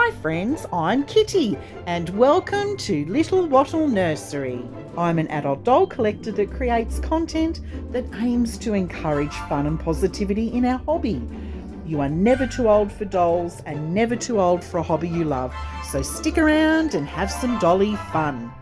Hi friends, I'm Kitty and welcome to Little Wattle Nursery. I'm an adult doll collector that creates content that aims to encourage fun and positivity in our hobby. You are never too old for dolls and never too old for a hobby you love, so stick around and have some dolly fun.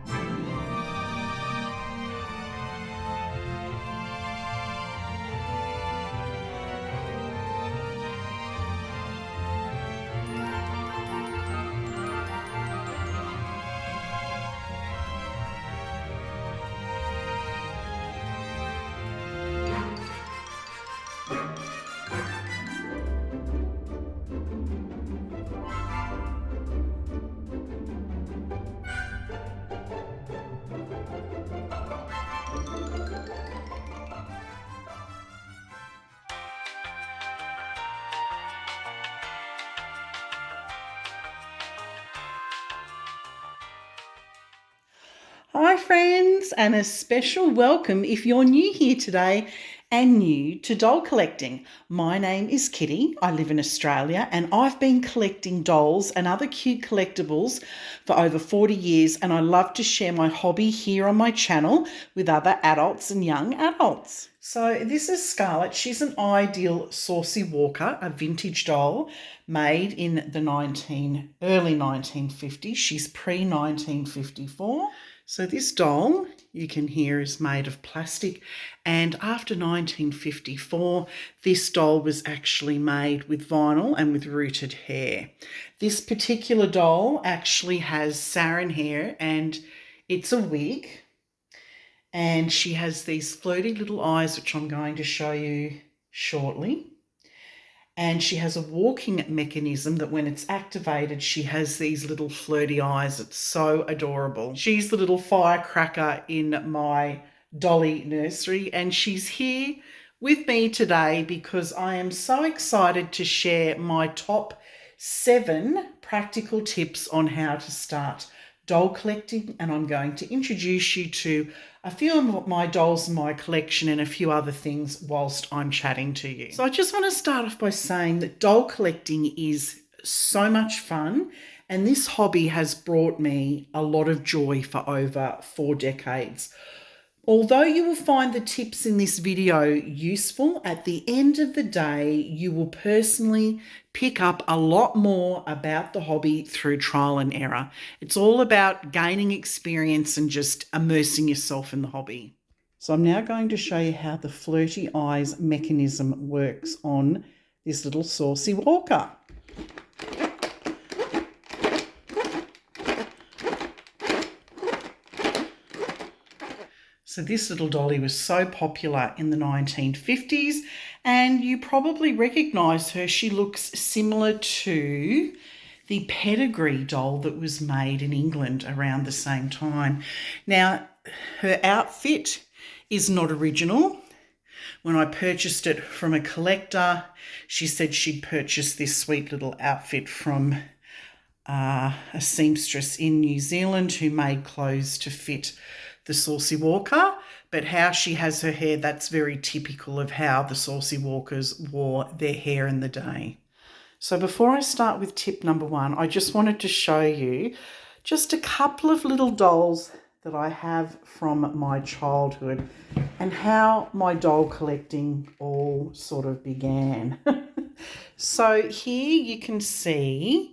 Hi friends, and a special welcome if you're new here today and new to doll collecting. My name is Kitty, I live in Australia and I've been collecting dolls and other cute collectibles for over 40 years, and I love to share my hobby here on my channel with other adults and young adults. So this is Scarlett. She's an ideal Saucy Walker, a vintage doll made in the early 1950s. She's pre-1954. So this doll, you can hear, is made of plastic, and after 1954, this doll was actually made with vinyl and with rooted hair. This particular doll actually has sarin hair and it's a wig, and she has these flirty little eyes, which I'm going to show you shortly. And she has a walking mechanism that when it's activated, she has these little flirty eyes. It's so adorable. She's the little firecracker in my dolly nursery, and she's here with me today because I am so excited to share my top 7 practical tips on how to start doll collecting, and I'm going to introduce you to a few of my dolls in my collection and a few other things whilst I'm chatting to you. So I just want to start off by saying that doll collecting is so much fun, and this hobby has brought me a lot of joy for over 4 decades. Although you will find the tips in this video useful, at the end of the day, you will personally pick up a lot more about the hobby through trial and error. It's all about gaining experience and just immersing yourself in the hobby. So I'm now going to show you how the flirty eyes mechanism works on this little Saucy Walker. So this little dolly was so popular in the 1950s, and you probably recognise her. She looks similar to the Pedigree doll that was made in England around the same time. Now, her outfit is not original. When I purchased it from a collector, she said she'd purchased this sweet little outfit from a seamstress in New Zealand who made clothes to fit the Saucy Walker, but how she has her hair, that's very typical of how the Saucy Walkers wore their hair in the day. So before I start with tip number 1, I just wanted to show you just a couple of little dolls that I have from my childhood and how my doll collecting all sort of began. So here you can see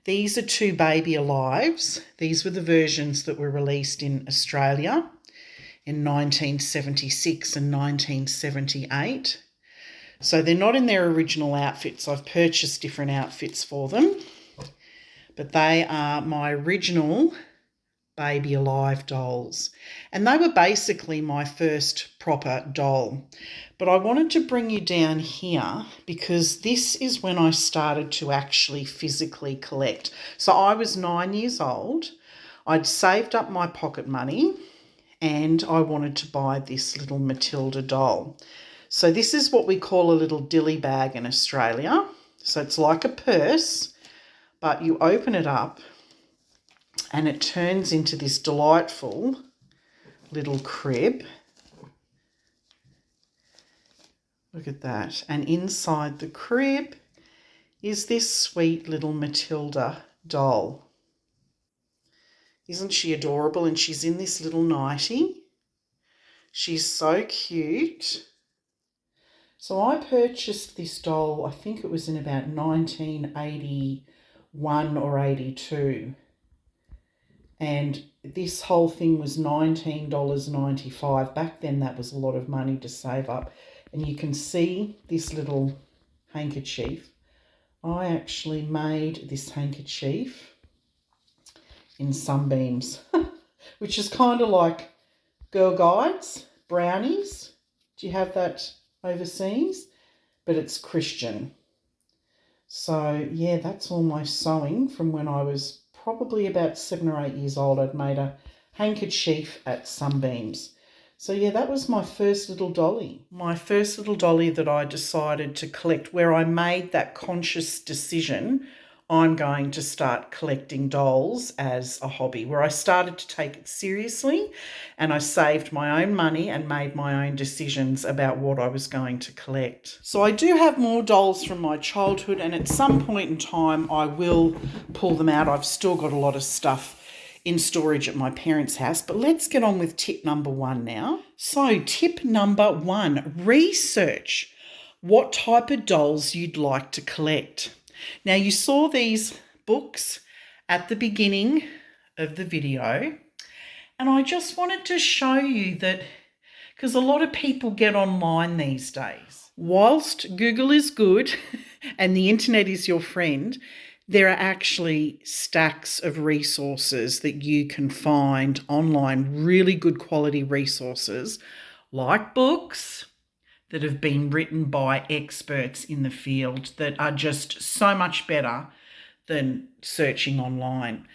these are 2 Baby Alives. These were the versions that were released in Australia in 1976 and 1978. So they're not in their original outfits. I've purchased different outfits for them, but they are my original Baby Alive dolls. And they were basically my first proper doll. But I wanted to bring you down here because this is when I started to actually physically collect. So I was 9 years old. I'd saved up my pocket money and I wanted to buy this little Matilda doll. So this is what we call a little dilly bag in Australia. So it's like a purse, but you open it up and it turns into this delightful little crib. Look at that. And inside the crib is this sweet little Matilda doll. Isn't she adorable? And she's in this little nightie. She's so cute. So I purchased this doll, I think it was in about 1981 or 82. And this whole thing was $19.95. Back then, that was a lot of money to save up. And you can see this little handkerchief. I actually made this handkerchief in Sunbeams, which is kind of like Girl Guides, brownies. Do you have that overseas? But it's Christian. So, yeah, that's all my sewing from when I was probably about 7 or 8 years old. I'd made a handkerchief at Sunbeams. So, yeah, that was my first little dolly. My first little dolly that I decided to collect, where I made that conscious decision, I'm going to start collecting dolls as a hobby, where I started to take it seriously and I saved my own money and made my own decisions about what I was going to collect. So I do have more dolls from my childhood, and at some point in time I will pull them out. I've still got a lot of stuff in storage at my parents' house, but let's get on with tip number 1 now. So tip number 1, research what type of dolls you'd like to collect. Now, you saw these books at the beginning of the video, and I just wanted to show you that, because a lot of people get online these days. Whilst Google is good and the internet is your friend, there are actually stacks of resources that you can find online, really good quality resources, like books that have been written by experts in the field that are just so much better than searching online.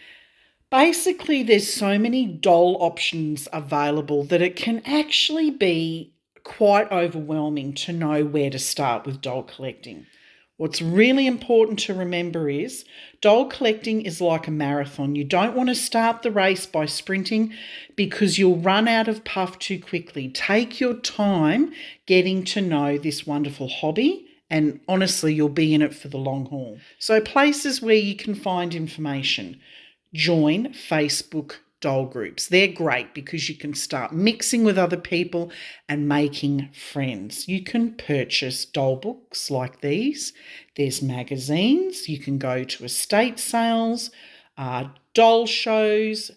Basically, there's so many doll options available that it can actually be quite overwhelming to know where to start with doll collecting. What's really important to remember is doll collecting is like a marathon. You don't want to start the race by sprinting because you'll run out of puff too quickly. Take your time getting to know this wonderful hobby, and honestly, you'll be in it for the long haul. So places where you can find information. Join Facebook doll groups. They're great because you can start mixing with other people and making friends. You can purchase doll books like these. There's magazines. You can go to estate sales, doll shows.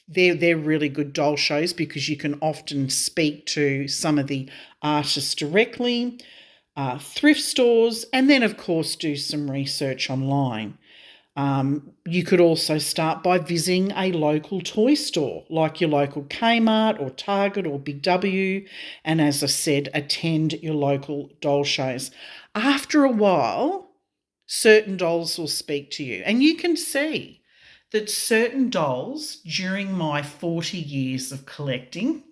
They're really good doll shows because you can often speak to some of the artists directly, thrift stores, and then, of course, do some research online. You could also start by visiting a local toy store like your local Kmart or Target or Big W, and as I said, attend your local doll shows. After a while, certain dolls will speak to you, and you can see that certain dolls during my 40 years of collecting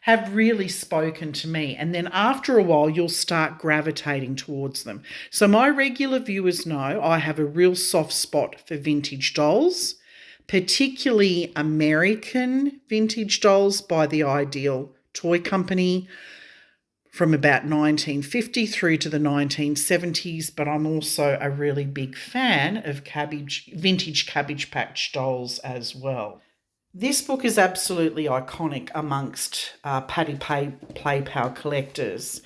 have really spoken to me. And then after a while, you'll start gravitating towards them. So my regular viewers know I have a real soft spot for vintage dolls, particularly American vintage dolls by the Ideal Toy Company from about 1950 through to the 1970s. But I'm also a really big fan of vintage Cabbage Patch dolls as well. This book is absolutely iconic amongst Paddy Play Pal collectors.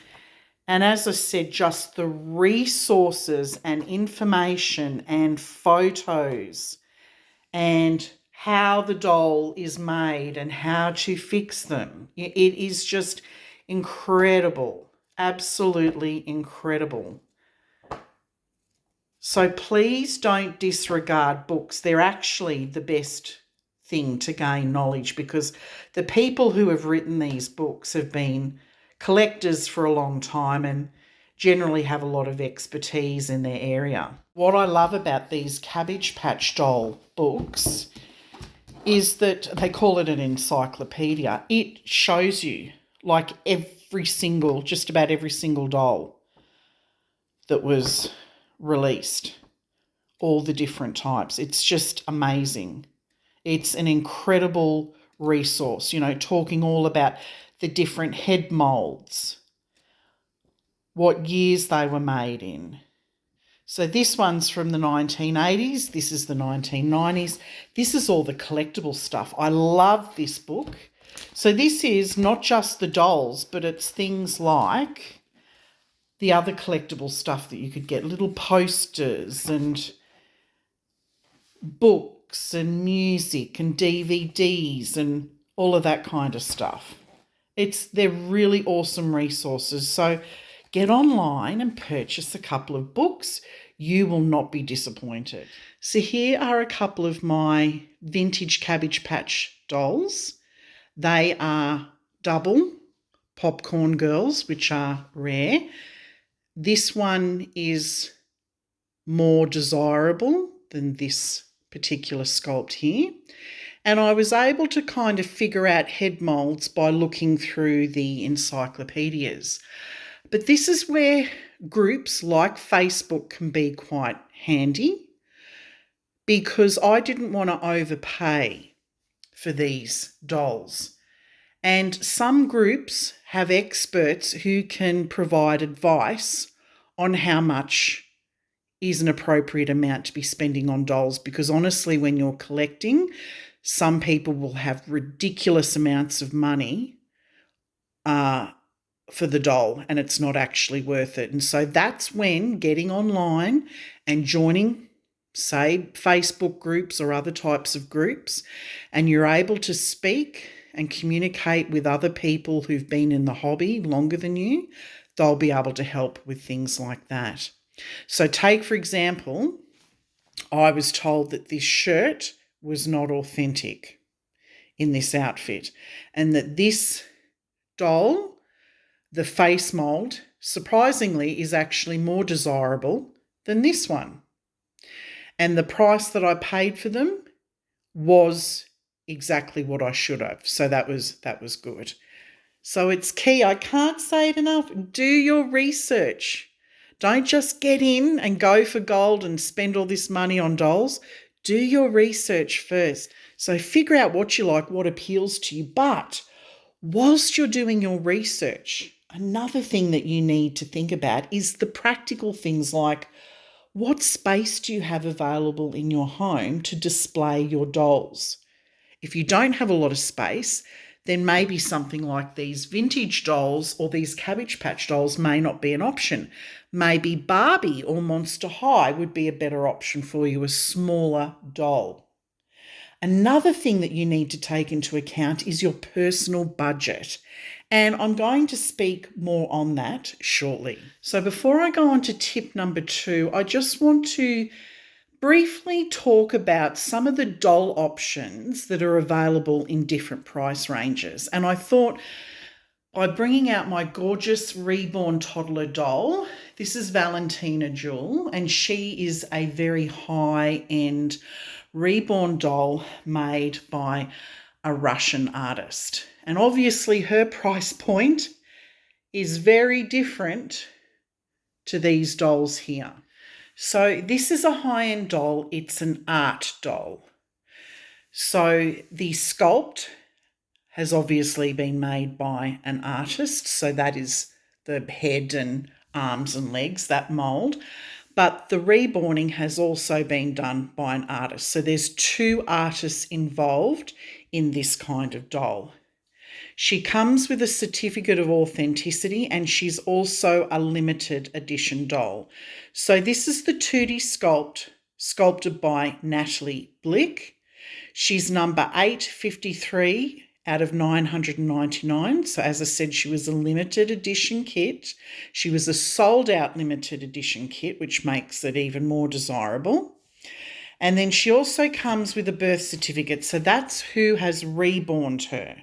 And as I said, just the resources and information and photos and how the doll is made and how to fix them. It is just incredible, absolutely incredible. So please don't disregard books. They're actually the best thing to gain knowledge because the people who have written these books have been collectors for a long time and generally have a lot of expertise in their area. What I love about these Cabbage Patch doll books is that they call it an encyclopedia. It shows you like just about every single doll that was released, all the different types. It's just amazing. It's an incredible resource, talking all about the different head moulds, what years they were made in. So this one's from the 1980s. This is the 1990s. This is all the collectible stuff. I love this book. So this is not just the dolls, but it's things like the other collectible stuff that you could get, little posters and books and music and DVDs and all of that kind of stuff. They're really awesome resources. So get online and purchase a couple of books. You will not be disappointed. So here are a couple of my vintage Cabbage Patch dolls. They are double popcorn girls, which are rare. This one is more desirable than this particular sculpt here. And I was able to kind of figure out head moulds by looking through the encyclopedias. But this is where groups like Facebook can be quite handy, because I didn't want to overpay for these dolls. And some groups have experts who can provide advice on how much is an appropriate amount to be spending on dolls, because honestly, when you're collecting, some people will have ridiculous amounts of money for the doll, and it's not actually worth it. And so that's when getting online and joining, say, Facebook groups or other types of groups, and you're able to speak and communicate with other people who've been in the hobby longer than you, they'll be able to help with things like that. So take, for example, I was told that this shirt was not authentic in this outfit, and that this doll, the face mould, surprisingly is actually more desirable than this one. And the price that I paid for them was exactly what I should have. So that was good. So it's key. I can't say it enough. Do your research. Don't just get in and go for gold and spend all this money on dolls. Do your research first. So figure out what you like, what appeals to you. But whilst you're doing your research, another thing that you need to think about is the practical things like, what space do you have available in your home to display your dolls? If you don't have a lot of space, then maybe something like these vintage dolls or these Cabbage Patch dolls may not be an option. Maybe Barbie or Monster High would be a better option for you, a smaller doll. Another thing that you need to take into account is your personal budget. And I'm going to speak more on that shortly. So before I go on to tip number 2, I just want to briefly talk about some of the doll options that are available in different price ranges. And I thought, by bringing out my gorgeous reborn toddler doll, this is Valentina Jewel, and she is a very high-end reborn doll made by a Russian artist. And obviously her price point is very different to these dolls here. So this is a high-end doll. It's an art doll. So the sculpt has obviously been made by an artist. So that is the head and arms and legs, that mould. But the reborning has also been done by an artist. So there's 2 artists involved in this kind of doll. She comes with a certificate of authenticity, and she's also a limited edition doll. So this is the 2D sculpt, sculpted by Natalie Blick. She's number 853 out of 999. So as I said, she was a limited edition kit. She was a sold out limited edition kit, which makes it even more desirable. And then she also comes with a birth certificate. So that's who has reborned her.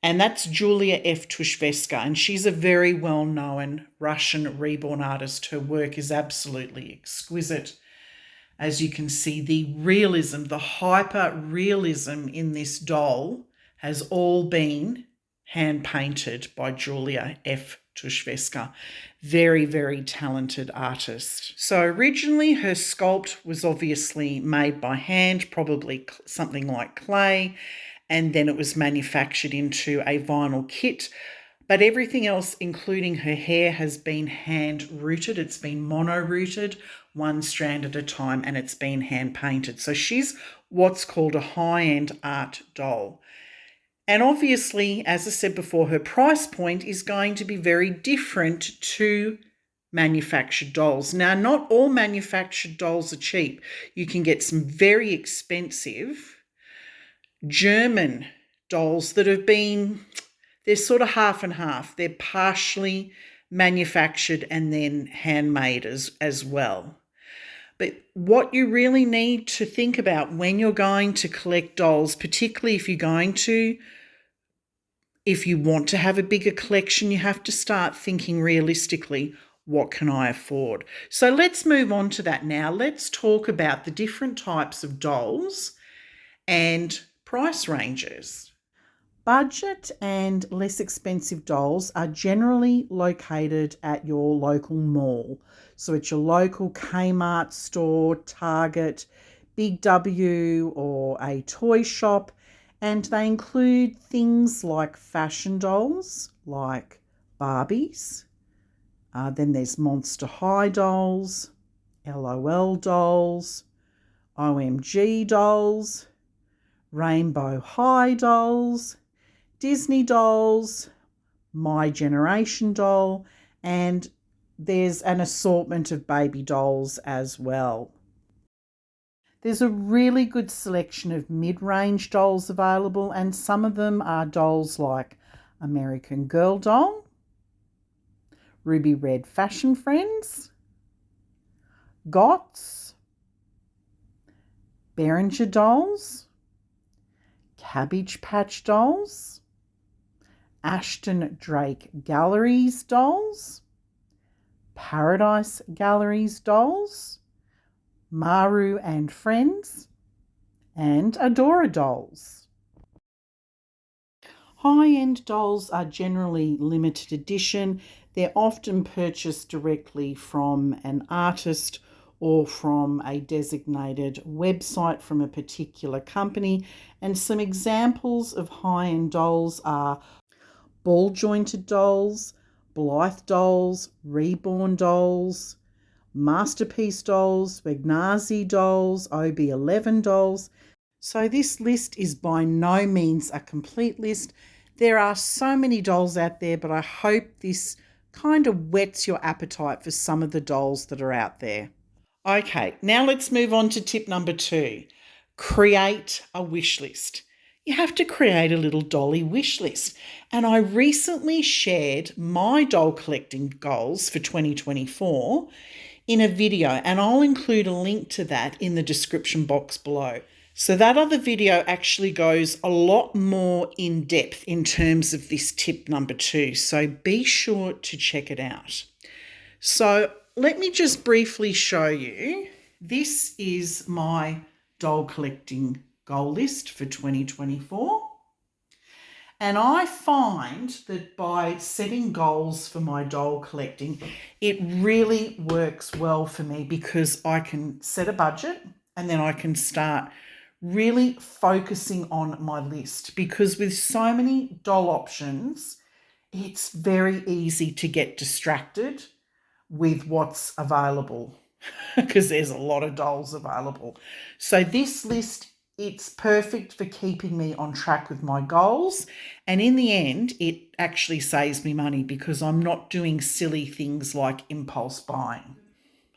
And that's Julia F. Tushveska, and she's a very well-known Russian reborn artist. Her work is absolutely exquisite. As you can see, the realism, the hyper-realism in this doll has all been hand-painted by Julia F. Tushveska. Very, very talented artist. So originally her sculpt was obviously made by hand, probably something like clay, and then it was manufactured into a vinyl kit. But everything else, including her hair, has been hand rooted. It's been mono rooted, one strand at a time, and it's been hand painted. So she's what's called a high-end art doll. And obviously, as I said before, her price point is going to be very different to manufactured dolls. Now, not all manufactured dolls are cheap. You can get some very expensive German dolls that have been, they're sort of half and half. They're partially manufactured and then handmade as well. But what you really need to think about when you're going to collect dolls, particularly if you want to have a bigger collection, you have to start thinking realistically, what can I afford? So let's move on to that now. Let's talk about the different types of dolls and price ranges. Budget and less expensive dolls are generally located at your local mall. So it's your local Kmart store, Target, Big W, or a toy shop. And they include things like fashion dolls, like Barbies. Then there's Monster High dolls, LOL dolls, OMG dolls, Rainbow High dolls, Disney dolls, My Generation doll, and there's an assortment of baby dolls as well. There's a really good selection of mid-range dolls available, and some of them are dolls like American Girl doll, Ruby Red Fashion Friends, Gots, Behringer dolls, Cabbage Patch dolls, Ashton Drake Galleries dolls, Paradise Galleries dolls, Maru and Friends, and Adora dolls. High-end dolls are generally limited edition. They're often purchased directly from an artist or from a designated website from a particular company. And some examples of high-end dolls are ball-jointed dolls, Blythe dolls, Reborn dolls, Masterpiece dolls, Magnazzi dolls, OB11 dolls. So this list is by no means a complete list. There are so many dolls out there, but I hope this kind of whets your appetite for some of the dolls that are out there. Okay, now let's move on to tip number 2. Create a wish list. You have to create a little dolly wish list. And I recently shared my doll collecting goals for 2024 in a video, and I'll include a link to that in the description box below. So that other video actually goes a lot more in depth in terms of this tip number 2. So be sure to check it out. So let me just briefly show you. This is my doll collecting goal list for 2024. And I find that by setting goals for my doll collecting, it really works well for me because I can set a budget and then I can start really focusing on my list, because with so many doll options, it's very easy to get distracted with what's available because there's a lot of dolls available. So this list, it's perfect for keeping me on track with my goals. And in the end, it actually saves me money because I'm not doing silly things like impulse buying.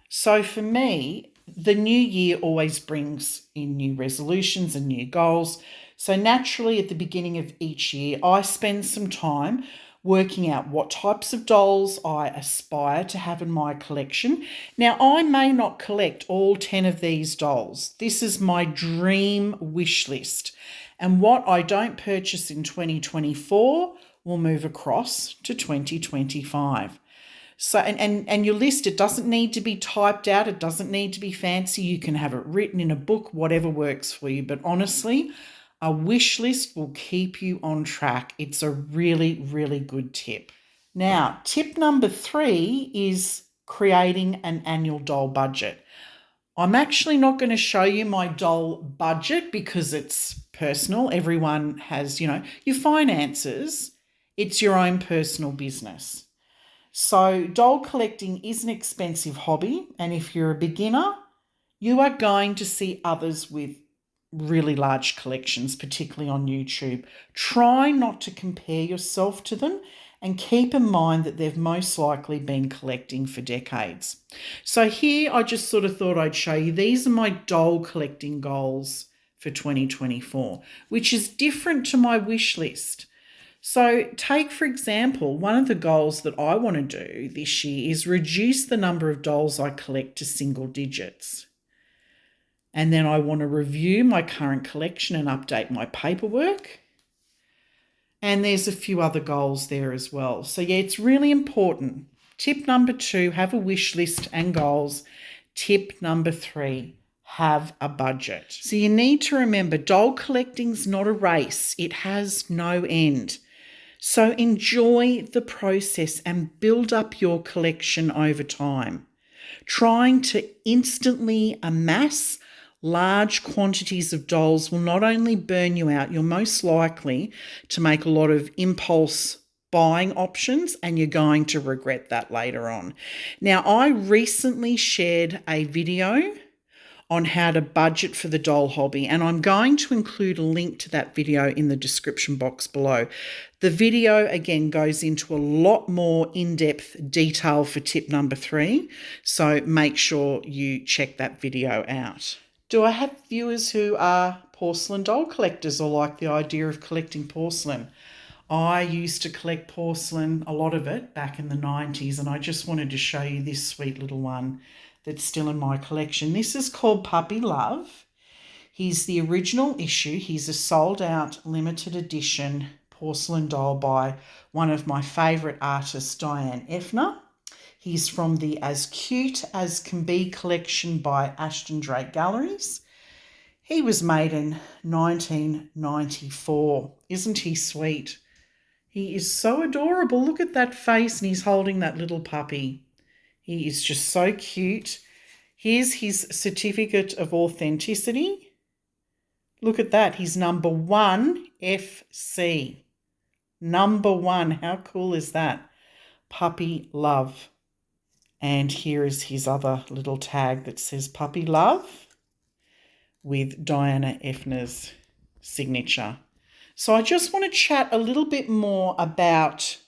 So for me, the new year always brings in new resolutions and new goals. So naturally, at the beginning of each year, I spend some time working out what types of dolls I aspire to have in my collection. Now, I may not collect all 10 of these dolls. This is my dream wish list. And what I don't purchase in 2024 will move across to 2025. So, and your list, it doesn't need to be typed out. It doesn't need to be fancy. You can have it written in a book, whatever works for you. But honestly, a wish list will keep you on track. It's a really, really good tip. Now, tip number 3 is creating an annual doll budget. I'm actually not going to show you my doll budget because it's personal. Everyone has, your finances. It's your own personal business. So doll collecting is an expensive hobby, and if you're a beginner, you are going to see others with really large collections, particularly on YouTube. Try not to compare yourself to them and keep in mind that they've most likely been collecting for decades. So here I just sort of thought I'd show you, these are my doll collecting goals for 2024, which is different to my wish list. So take, for example, one of the goals that I want to do this year is reduce the number of dolls I collect to single digits. And then I want to review my current collection and update my paperwork. And there's a few other goals there as well. So yeah, it's really important. Tip number 2, have a wish list and goals. Tip number 3, have a budget. So you need to remember, doll collecting's not a race. It has no end. So enjoy the process and build up your collection over time. Trying to instantly amass large quantities of dolls will not only burn you out, you're most likely to make a lot of impulse buying options, and you're going to regret that later on. Now, I recently shared a video on how to budget for the doll hobby, and I'm going to include a link to that video in the description box below. The video again goes into a lot more in-depth detail for tip number 3, so make sure you check that video out. Do I have viewers who are porcelain doll collectors or like the idea of collecting porcelain? I used to collect porcelain, a lot of it, back in the 90s, and I just wanted to show you this sweet little one that's still in my collection. This is called Puppy Love. He's the original issue. He's a sold-out limited edition porcelain doll by one of my favourite artists, Diane Effner. He's from the As Cute As Can Be collection by Ashton Drake Galleries. He was made in 1994. Isn't he sweet? He is so adorable. Look at that face, and he's holding that little puppy. He is just so cute. Here's his certificate of authenticity. Look at that. He's number 1 FC. Number 1. How cool is that? Puppy Love. And here is his other little tag that says Puppy Love with Diana Effner's signature. So I just want to chat a little bit more about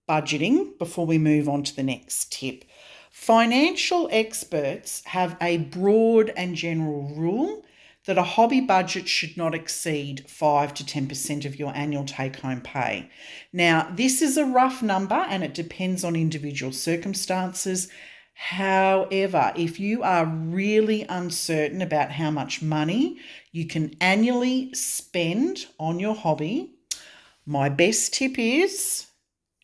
budgeting before we move on to the next tip. Financial experts have a broad and general rule that a hobby budget should not exceed 5 to 10% of your annual take-home pay. Now, this is a rough number and it depends on individual circumstances. However, if you are really uncertain about how much money you can annually spend on your hobby, my best tip is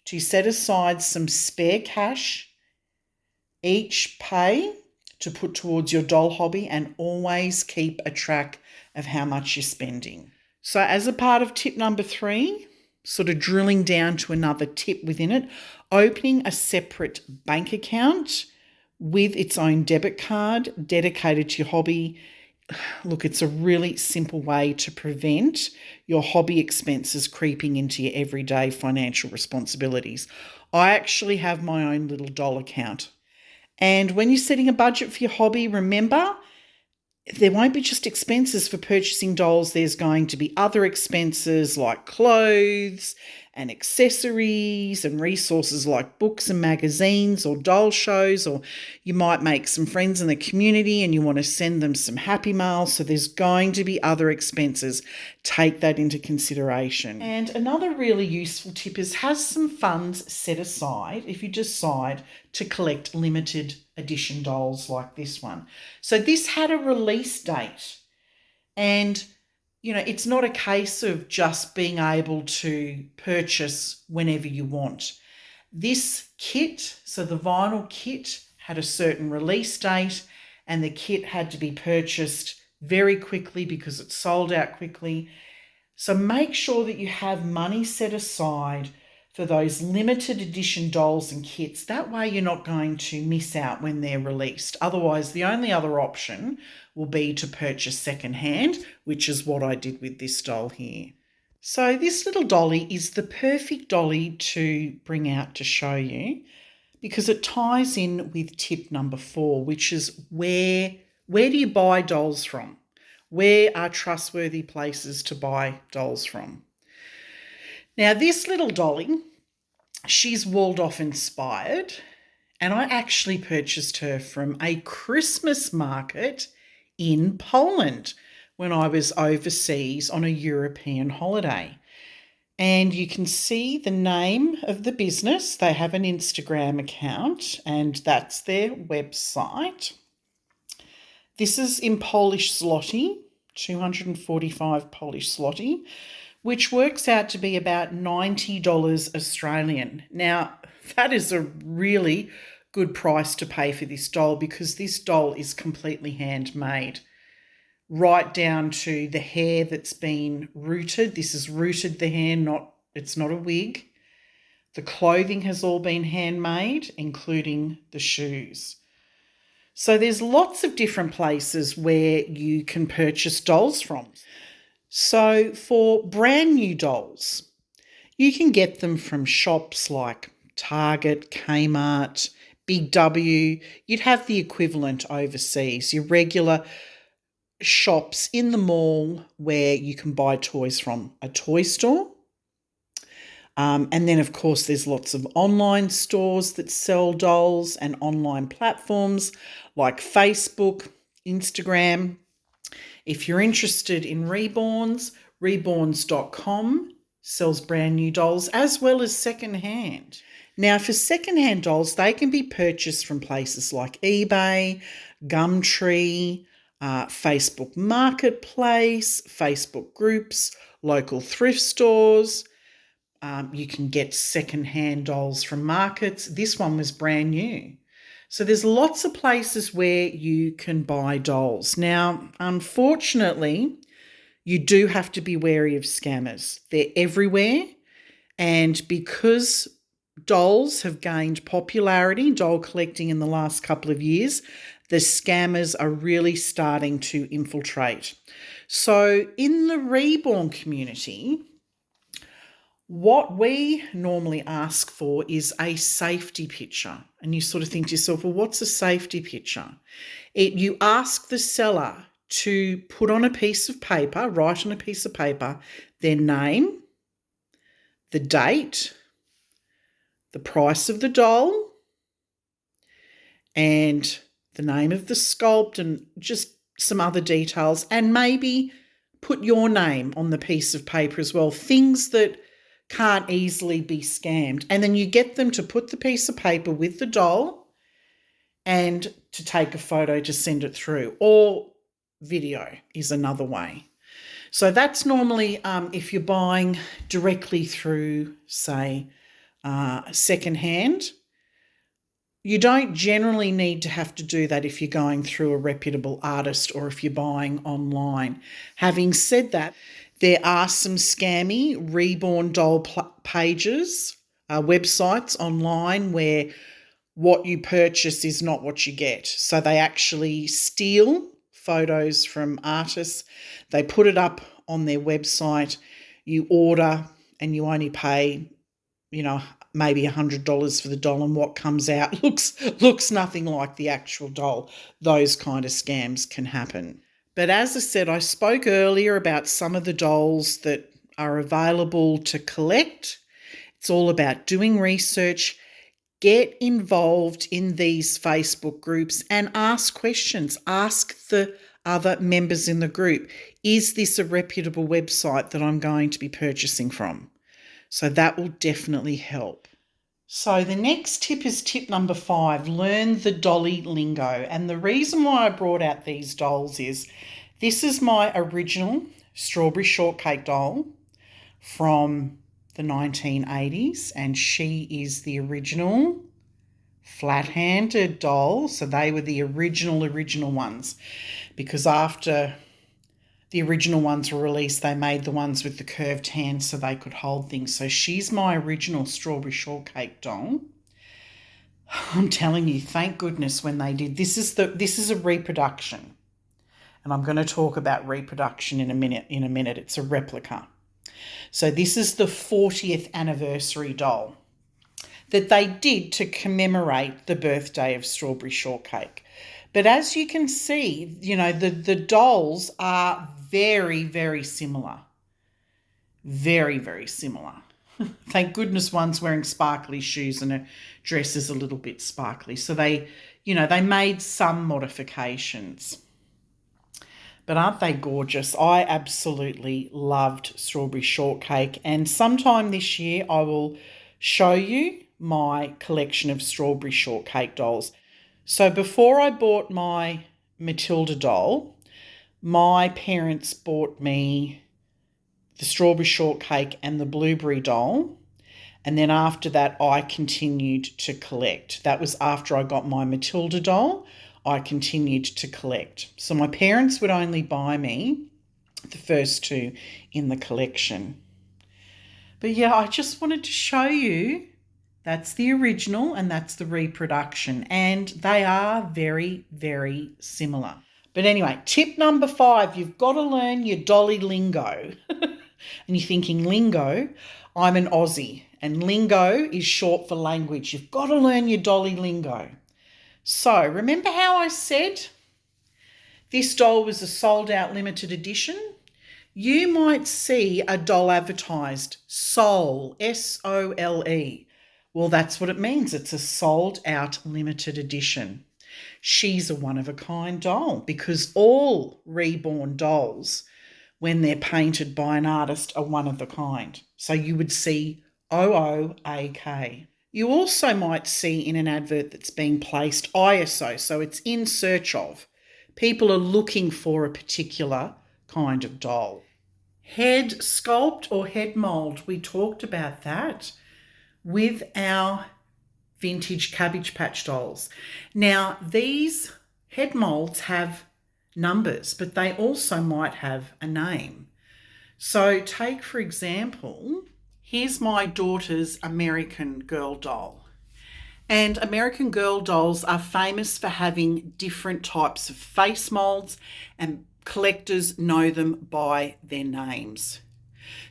to set aside some spare cash each pay to put towards your doll hobby, and always keep a track of how much you're spending. So as a part of tip number 3, sort of drilling down to another tip within it, opening a separate bank account with its own debit card dedicated to your hobby. Look, it's a really simple way to prevent your hobby expenses creeping into your everyday financial responsibilities. I actually have my own little doll account. And when you're setting a budget for your hobby, remember, there won't be just expenses for purchasing dolls. There's going to be other expenses like clothes and accessories and resources like books and magazines or doll shows, or you might make some friends in the community and you want to send them some happy mail. So there's going to be other expenses. Take that into consideration. And another really useful tip is have some funds set aside if you decide to collect limited edition dolls like this one. So this had a release date, and it's not a case of just being able to purchase whenever you want. This kit, so the vinyl kit, had a certain release date, and the kit had to be purchased very quickly because it sold out quickly. So make sure that you have money set aside for those limited edition dolls and kits. That way you're not going to miss out when they're released. Otherwise, the only other option will be to purchase secondhand, which is what I did with this doll here. So this little dolly is the perfect dolly to bring out to show you because it ties in with tip number 4, which is where do you buy dolls from? Where are trustworthy places to buy dolls from? Now, this little dolly, she's Waldorf inspired, and I actually purchased her from a Christmas market in Poland when I was overseas on a European holiday. And you can see the name of the business. They have an Instagram account, and that's their website. This is in Polish zloty, 245 Polish zloty, which works out to be about $90 Australian. Now, that is a really good price to pay for this doll because this doll is completely handmade, right down to the hair that's been rooted. This is rooted the hair, it's not a wig. The clothing has all been handmade, including the shoes. So there's lots of different places where you can purchase dolls from. So for brand new dolls, you can get them from shops like Target, Kmart, Big W. You'd have the equivalent overseas, your regular shops in the mall where you can buy toys from, a toy store. And then, of course, there's lots of online stores that sell dolls and online platforms like Facebook, Instagram. If you're interested in Reborns, reborns.com sells brand new dolls as well as secondhand. Now, for secondhand dolls, they can be purchased from places like eBay, Gumtree, Facebook Marketplace, Facebook groups, local thrift stores. You can get secondhand dolls from markets. This one was brand new. So there's lots of places where you can buy dolls. Now, unfortunately, you do have to be wary of scammers. They're everywhere. And because dolls have gained popularity, doll collecting in the last couple of years, the scammers are really starting to infiltrate. So in the reborn community, what we normally ask for is a safety picture. And you sort of think to yourself, well, what's a safety picture? You ask the seller to put on a piece of paper, write on a piece of paper, their name, the date, the price of the doll, and the name of the sculpt, and just some other details, and maybe put your name on the piece of paper as well, things that can't easily be scammed. And then you get them to put the piece of paper with the doll and to take a photo to send it through, or video is another way. So that's normally if you're buying directly through, say, secondhand. You don't generally need to have to do that if you're going through a reputable artist or if you're buying online. Having said that, there are some scammy reborn doll pages, websites online where what you purchase is not what you get. So they actually steal photos from artists. They put it up on their website. You order and you only pay, maybe $100 for the doll, and what comes out looks nothing like the actual doll. Those kind of scams can happen. But as I said, I spoke earlier about some of the dolls that are available to collect. It's all about doing research. Get involved in these Facebook groups and ask questions. Ask the other members in the group, is this a reputable website that I'm going to be purchasing from? So that will definitely help. So the next tip is tip number 5, learn the dolly lingo. And the reason why I brought out these dolls is this is my original strawberry shortcake doll from the 1980s, and she is the original flat-handed doll. So they were the original ones, because after the original ones were released, they made the ones with the curved hands so they could hold things. So she's my original strawberry shortcake doll. I'm telling you, thank goodness when they did. This is a reproduction, and I'm going to talk about reproduction in a minute. It's a replica. So this is the 40th anniversary doll that they did to commemorate the birthday of Strawberry Shortcake. But as you can see, the dolls are very, very similar. Very, very similar. Thank goodness one's wearing sparkly shoes and her dress is a little bit sparkly. So they made some modifications. But aren't they gorgeous? I absolutely loved Strawberry Shortcake, and sometime this year I will show you my collection of Strawberry Shortcake dolls. So before I bought my Matilda doll, my parents bought me the Strawberry Shortcake and the Blueberry doll, and then after that I continued to collect. That was after I got my Matilda doll. I continued to collect. So my parents would only buy me the first two in the collection. But yeah, I just wanted to show you that's the original and that's the reproduction, and they are very, very similar. But anyway, tip number 5, you've got to learn your dolly lingo. And you're thinking, lingo? I'm an Aussie, and lingo is short for language. You've got to learn your dolly lingo. So remember how I said this doll was a sold out limited edition? You might see a doll advertised, Sole, S-O-L-E. Well, that's what it means. It's a sold out limited edition. She's a one-of-a-kind doll because all reborn dolls, when they're painted by an artist, are one of a kind. So you would see OOAK. You also might see in an advert that's being placed ISO, so it's in search of. People are looking for a particular kind of doll. Head sculpt or head mould, we talked about that with our vintage Cabbage Patch dolls. Now, these head moulds have numbers, but they also might have a name. So take, for example, here's my daughter's American Girl doll. And American Girl dolls are famous for having different types of face moulds, and collectors know them by their names.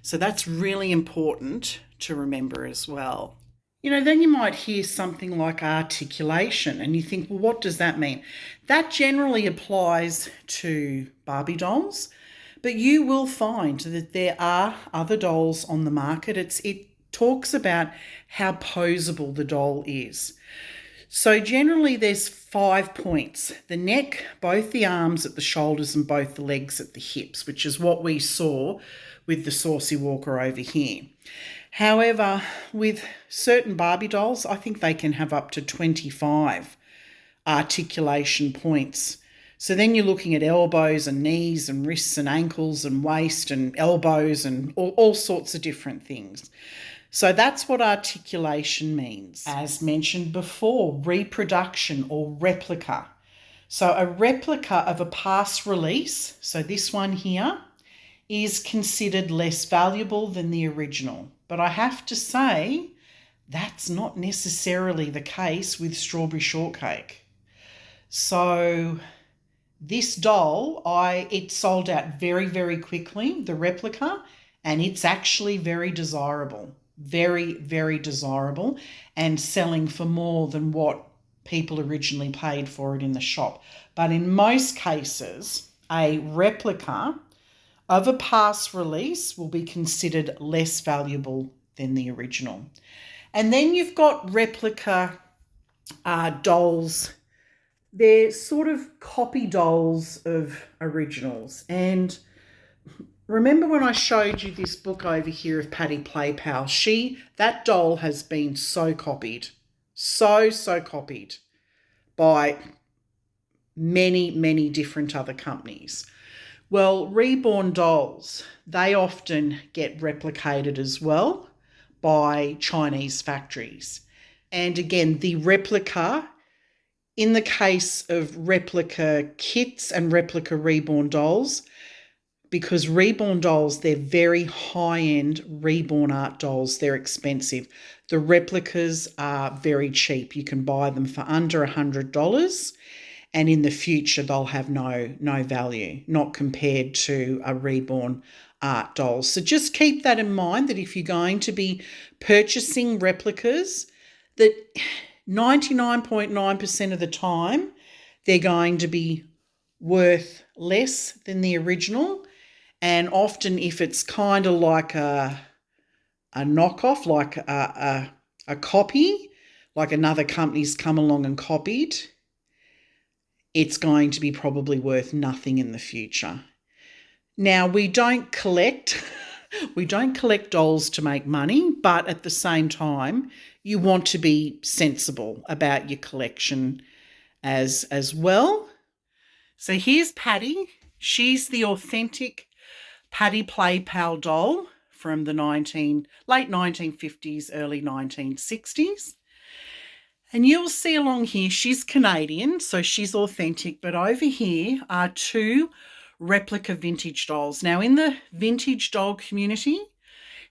So that's really important to remember as well. Then you might hear something like articulation and you think, well, what does that mean? That generally applies to Barbie dolls, but you will find that there are other dolls on the market. It talks about how poseable the doll is. So generally there's 5 points: the neck, both the arms at the shoulders and both the legs at the hips, which is what we saw with the Saucy Walker over here. However, with certain Barbie dolls, I think they can have up to 25 articulation points. So then you're looking at elbows and knees and wrists and ankles and waist and elbows and all sorts of different things. So that's what articulation means. As mentioned before, reproduction or replica. So a replica of a past release, so this one here, is considered less valuable than the original. But I have to say, that's not necessarily the case with Strawberry Shortcake. So this doll, it sold out very, very quickly, the replica, and it's actually very desirable. Very, very desirable, and selling for more than what people originally paid for it in the shop. But in most cases, a replica of a past release will be considered less valuable than the original. And then you've got replica dolls. They're sort of copy dolls of originals. And remember when I showed you this book over here of Patty Playpal? That doll has been so copied, so copied by many, many different other companies. Well, reborn dolls, they often get replicated as well by Chinese factories. And again, the replica, in the case of replica kits and replica reborn dolls, because reborn dolls, they're very high-end reborn art dolls. They're expensive. The replicas are very cheap. You can buy them for under $100. And in the future, they'll have no value, not compared to a reborn art dolls. So just keep that in mind, that if you're going to be purchasing replicas, that 99.9% of the time they're going to be worth less than the original. And often if it's kind of like a knockoff, like a copy, like another company's come along and copied, it's going to be probably worth nothing in the future. Now, we don't collect dolls to make money, but at the same time, you want to be sensible about your collection as well. So here's Paddy. She's the authentic Paddy Play Pal doll from the late 1950s, early 1960s. And you'll see along here, she's Canadian, so she's authentic, but over here are two replica vintage dolls. Now, in the vintage doll community,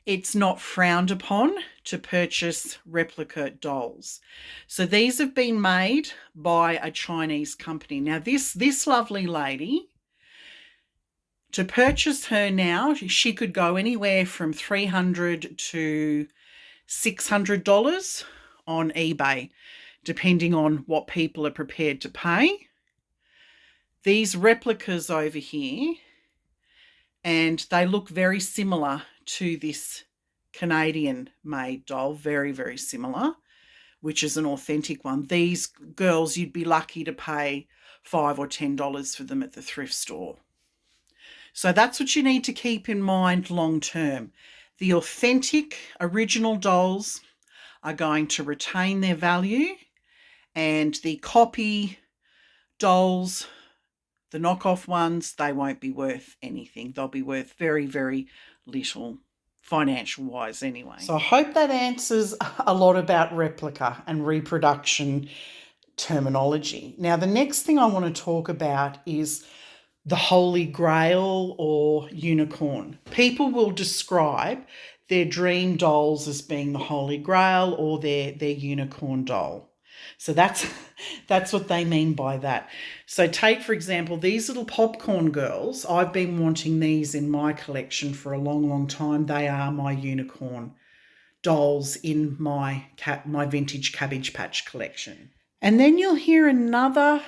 it's not frowned upon to purchase replica dolls. So these have been made by a Chinese company. Now, this lovely lady, to purchase her now, she could go anywhere from $300 to $600 on eBay, depending on what people are prepared to pay. These replicas over here, and they look very similar to this Canadian-made doll, very, very similar, which is an authentic one. These girls, you'd be lucky to pay $5 or $10 for them at the thrift store. So that's what you need to keep in mind long term. The authentic original dolls are going to retain their value, and the copy dolls, the knockoff ones, they won't be worth anything. They'll be worth very, very little, financial-wise anyway. So I hope that answers a lot about replica and reproduction terminology. Now, the next thing I want to talk about is the Holy Grail or unicorn. People will describe their dream dolls as being the Holy Grail or their unicorn doll. So that's what they mean by that. So take, for example, these little popcorn girls. I've been wanting these in my collection for a long, long time. They are my unicorn dolls in my vintage Cabbage Patch collection. And then you'll hear another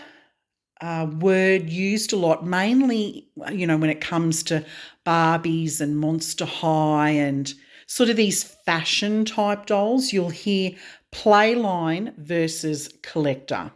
word used a lot, mainly, when it comes to Barbies and Monster High and sort of these fashion type dolls. You'll hear playline versus collector.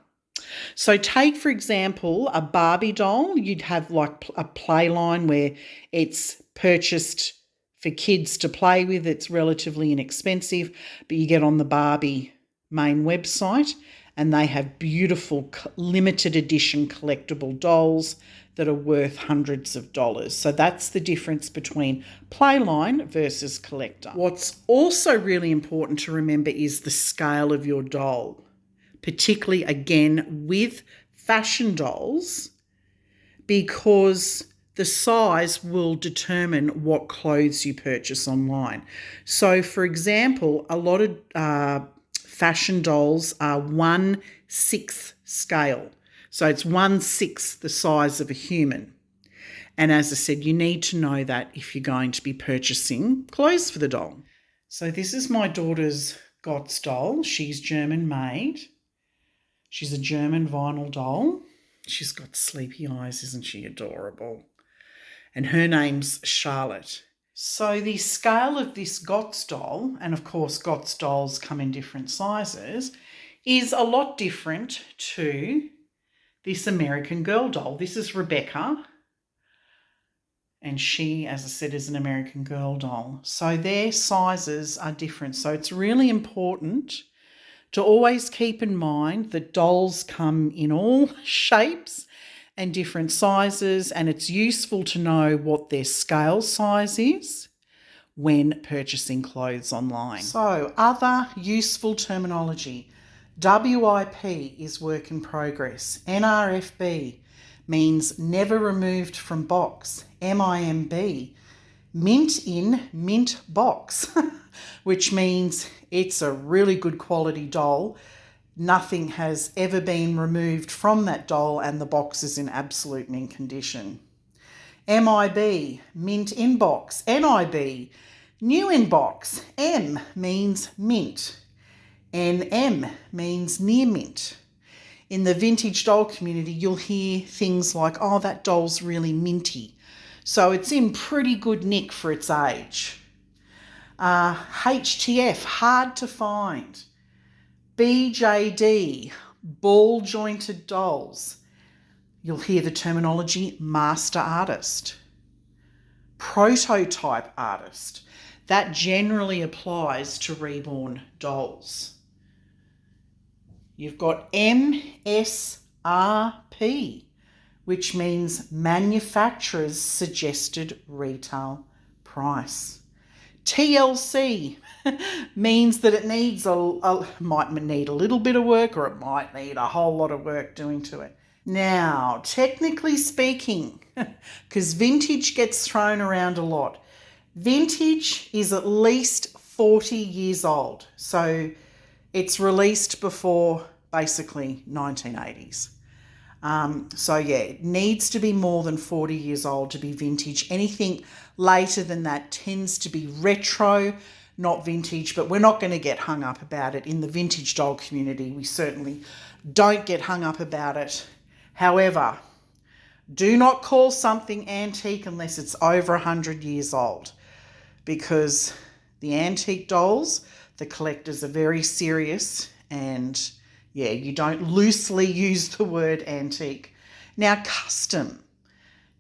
So take, for example, a Barbie doll. You'd have like a playline where it's purchased for kids to play with. It's relatively inexpensive, but you get on the Barbie main website and they have beautiful limited edition collectible dolls that are worth hundreds of dollars. So that's the difference between playline versus collector. What's also really important to remember is the scale of your doll, particularly, again, with fashion dolls, because the size will determine what clothes you purchase online. So, for example, a lot of fashion dolls are 1/6 scale. So it's 1/6 the size of a human. And as I said, you need to know that if you're going to be purchasing clothes for the doll. So this is my daughter's Gotts doll. She's German made. She's a German vinyl doll. She's got sleepy eyes, isn't she adorable? And her name's Charlotte. So the scale of this Gotts doll, and of course Gotts dolls come in different sizes, is a lot different to this American Girl doll. This is Rebecca, and she, as I said, is an American Girl doll. So their sizes are different. So it's really important to always keep in mind that dolls come in all shapes and different sizes, and it's useful to know what their scale size is when purchasing clothes online. So other useful terminology. WIP is work in progress. NRFB means never removed from box. MIMB, mint in mint box, which means it's a really good quality doll. Nothing has ever been removed from that doll and the box is in absolute mint condition. MIB, mint inbox. NIB, new inbox. M means mint. NM means near mint. In the vintage doll community, you'll hear things like, oh, that doll's really minty. So it's in pretty good nick for its age. HTF, hard to find. BJD, ball jointed dolls. You'll hear the terminology master artist. Prototype artist. That generally applies to reborn dolls. You've got MSRP, which means manufacturer's suggested retail price. TLC means that it needs might need a little bit of work, or it might need a whole lot of work doing to it. Now, technically speaking, because vintage gets thrown around a lot, vintage is at least 40 years old. So it's released before basically 1980s. So yeah, it needs to be more than 40 years old to be vintage. Anything later than that tends to be retro, not vintage, but we're not going to get hung up about it. In the vintage doll community, we certainly don't get hung up about it. However, do not call something antique unless it's over 100 years old, because the antique dolls, the collectors are very serious, and yeah, you don't loosely use the word antique. Now, custom.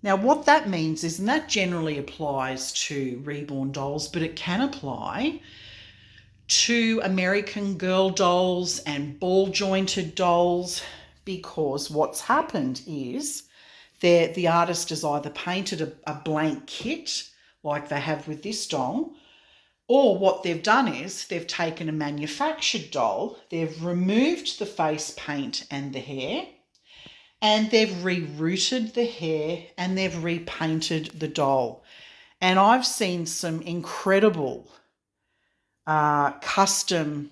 Now, what that means is, and that generally applies to reborn dolls, but it can apply to American Girl dolls and ball-jointed dolls, because what's happened is the artist has either painted a blank kit like they have with this doll, or what they've done is they've taken a manufactured doll, they've removed the face paint and the hair, and they've rerouted the hair and they've repainted the doll. And I've seen some incredible custom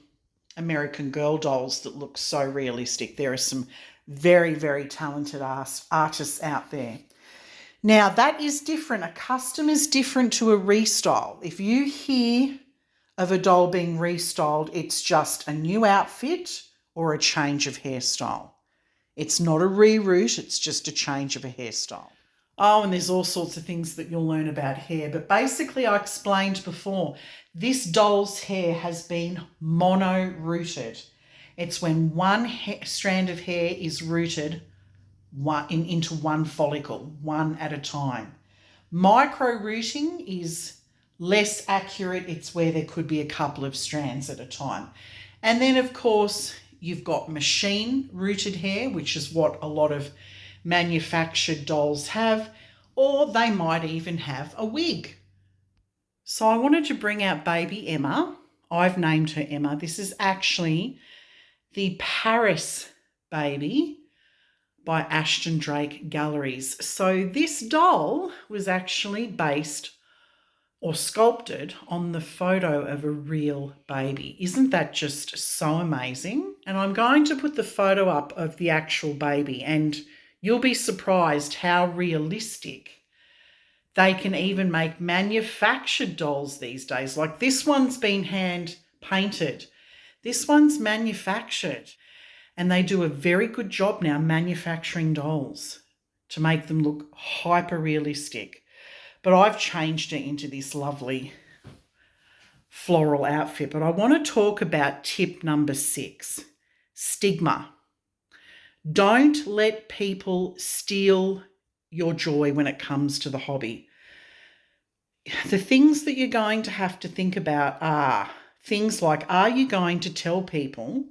American Girl dolls that look so realistic. There are some very, very talented artists out there. Now, that is different. A custom is different to a restyle. If you hear of a doll being restyled, it's just a new outfit or a change of hairstyle. It's not a reroute, it's just a change of a hairstyle. Oh, and there's all sorts of things that you'll learn about hair. But basically, I explained before, this doll's hair has been mono-rooted. It's when one strand of hair is rooted into one follicle, one at a time. Micro-rooting is less accurate. It's where there could be a couple of strands at a time. And then, of course, you've got machine-rooted hair, which is what a lot of manufactured dolls have, or they might even have a wig. So I wanted to bring out baby Emma. I've named her Emma. This is actually the Paris baby by Ashton Drake Galleries. So this doll was actually based or sculpted on the photo of a real baby. Isn't that just so amazing? And I'm going to put the photo up of the actual baby, and you'll be surprised how realistic they can even make manufactured dolls these days. Like this one's been hand painted. This one's manufactured. And they do a very good job now manufacturing dolls to make them look hyper realistic. But I've changed it into this lovely floral outfit. But I want to talk about tip number 6, stigma. Don't let people steal your joy when it comes to the hobby. The things that you're going to have to think about are things like, are you going to tell people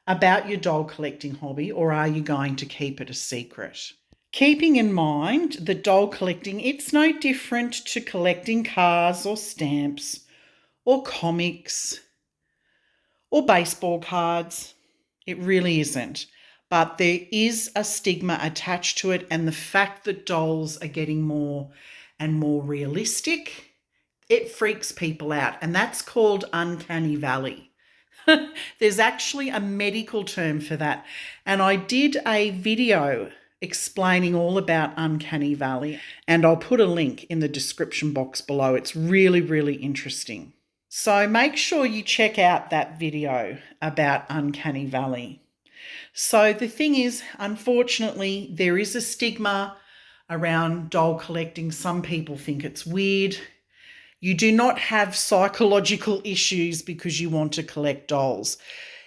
about your doll collecting hobby, or are you going to keep it a secret? Keeping in mind that doll collecting, it's no different to collecting cars or stamps or comics or baseball cards. It really isn't. But there is a stigma attached to it, and the fact that dolls are getting more and more realistic, it freaks people out, and that's called uncanny valley. There's actually a medical term for that, and I did a video explaining all about Uncanny Valley, and I'll put a link in the description box below. It's really, really interesting. So make sure you check out that video about Uncanny Valley. So the thing is, unfortunately, there is a stigma around doll collecting. Some people think it's weird. You do not have psychological issues because you want to collect dolls.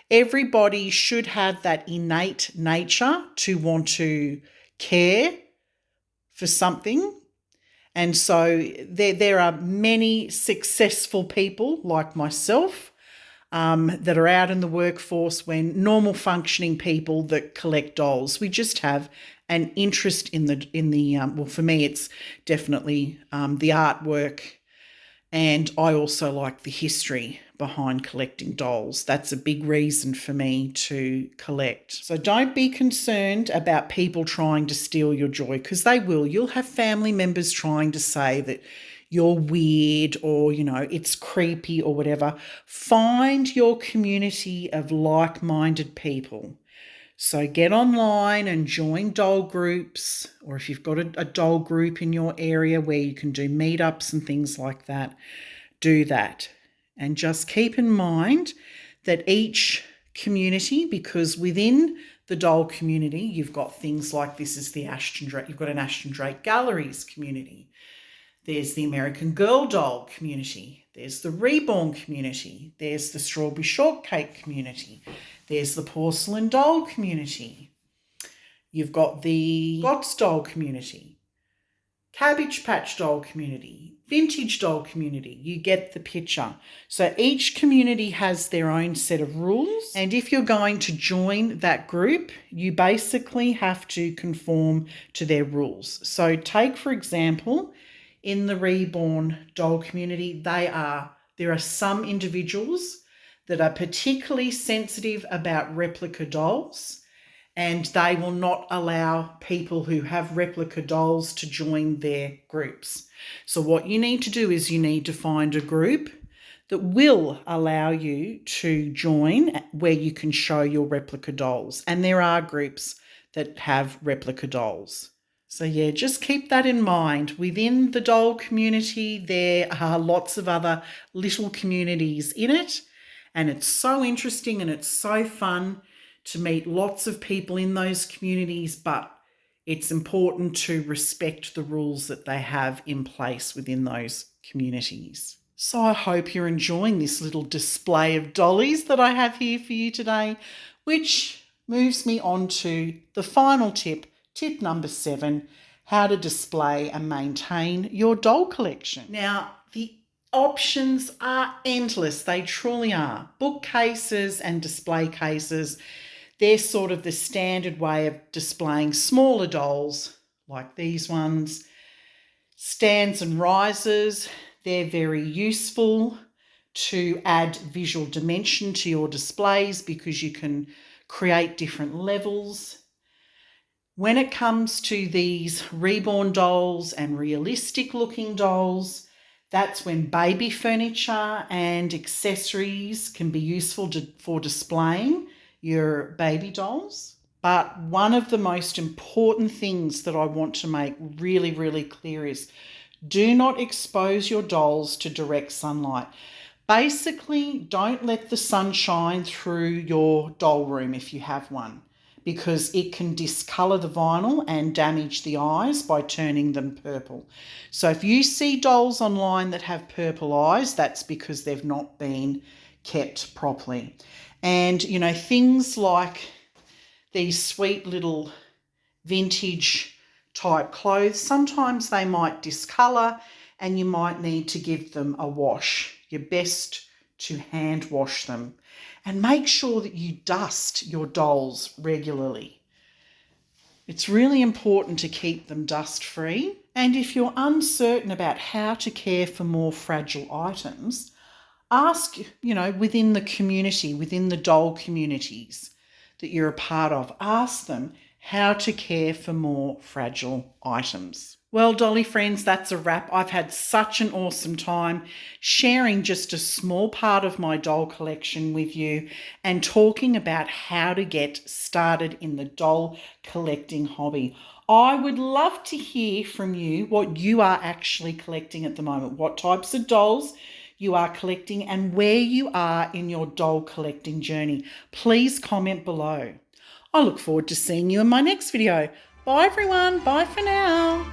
Everybody should have that innate nature to want to care for something. And so there are many successful people like myself that are out in the workforce, when normal functioning people that collect dolls. We just have an interest in the well, for me, it's definitely the artwork. And I also like the history behind collecting dolls. That's a big reason for me to collect. So don't be concerned about people trying to steal your joy, because they will. You'll have family members trying to say that you're weird or, it's creepy or whatever. Find your community of like-minded people. So get online and join doll groups, or if you've got a doll group in your area where you can do meetups and things like that, do that. And just keep in mind that each community, because within the doll community, you've got things like, this is the Ashton Drake, you've got an Ashton Drake Galleries community. There's the American Girl doll community. There's the Reborn community. There's the Strawberry Shortcake community. There's the Porcelain doll community. You've got the Scott's doll community, Cabbage Patch doll community, Vintage doll community. You get the picture. So each community has their own set of rules. And if you're going to join that group, you basically have to conform to their rules. So take, for example, in the Reborn doll community, there are some individuals that are particularly sensitive about replica dolls, and they will not allow people who have replica dolls to join their groups. So what you need to do is you need to find a group that will allow you to join where you can show your replica dolls. And there are groups that have replica dolls. So yeah, just keep that in mind. Within the doll community, there are lots of other little communities in it. And it's so interesting and it's so fun to meet lots of people in those communities, but it's important to respect the rules that they have in place within those communities. So I hope you're enjoying this little display of dollies that I have here for you today, which moves me on to the final tip, tip number 7, how to display and maintain your doll collection. Now, the options are endless. They truly are. Bookcases and display cases, they're sort of the standard way of displaying smaller dolls like these ones. Stands and risers, they're very useful to add visual dimension to your displays because you can create different levels. When it comes to these reborn dolls and realistic looking dolls, that's when baby furniture and accessories can be useful for displaying your baby dolls. But one of the most important things that I want to make really, really clear is do not expose your dolls to direct sunlight. Basically, don't let the sun shine through your doll room if you have one, because it can discolour the vinyl and damage the eyes by turning them purple. So if you see dolls online that have purple eyes, that's because they've not been kept properly. And, things like these sweet little vintage type clothes, sometimes they might discolour and you might need to give them a wash. You're best to hand wash them. And make sure that you dust your dolls regularly. It's really important to keep them dust free. And if you're uncertain about how to care for more fragile items, ask, within the community, within the doll communities that you're a part of, ask them how to care for more fragile items. Well, Dolly friends, that's a wrap. I've had such an awesome time sharing just a small part of my doll collection with you and talking about how to get started in the doll collecting hobby. I would love to hear from you what you are actually collecting at the moment, what types of dolls you are collecting, and where you are in your doll collecting journey. Please comment below. I look forward to seeing you in my next video. Bye everyone. Bye for now.